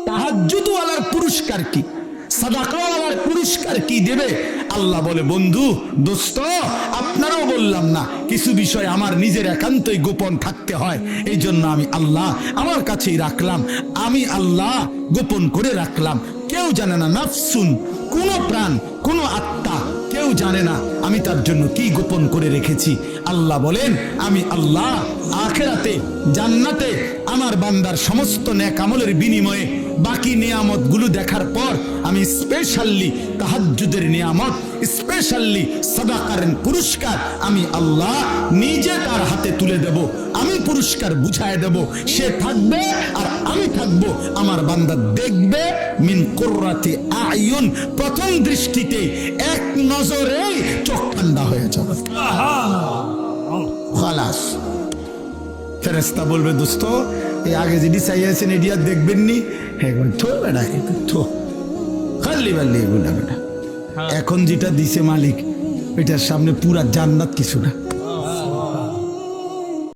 তাহাজ্জুদওয়ালার পুরস্কার কি, সাদাকাওয়ালার পুরস্কার কি দেবে? আল্লাহ বলে, বন্ধু দোস্ত, আপনারাও বললাম না কিছু বিষয় আমার নিজের একান্তই গোপন থাকতে হয়, এই জন্য আমি আল্লাহ আমার কাছেই রাখলাম, আমি আল্লাহ গোপন করে রাখলাম। কেউ জানে না, নাফসুন, কোন প্রাণ, কোন আত্মা কেউ জানে না আমি তার জন্য কি গোপন করে রেখেছি। আল্লাহ বলেন, আমি আল্লাহ আখিরাতে জান্নাতে আমার বান্দার সমস্ত নেক আমলের বিনিময়ে বাকি নিয়ামত গুলো দেখার পর আমি স্পেশালি তাহাজ্জুদের নিয়ামত, স্পেশালি সাদাকার পুরস্কার আমি আল্লাহ নিজে তার হাতে তুলে দেব। আমি পুরস্কার বুঝায় দেব, সে থাকবে আর আমি থাকবো, আমার বান্দা দেখবে। মিন কুররাতি আয়ুন, প্রথম দৃষ্টিতে এক নজরে চোখ ঠান্ডা হয়ে যাবে। খালাস। ফেরেশতা বলবে, দোস্ত এই আগে যেটি চাইয়াছেন এটি আর দেখবেন নি? থো বেটা, থো খালি বাল্লি এগুলা বেটা। এখন যেটা দিছে মালিক, এটার সামনে পুরা জান্নাত কিছু না।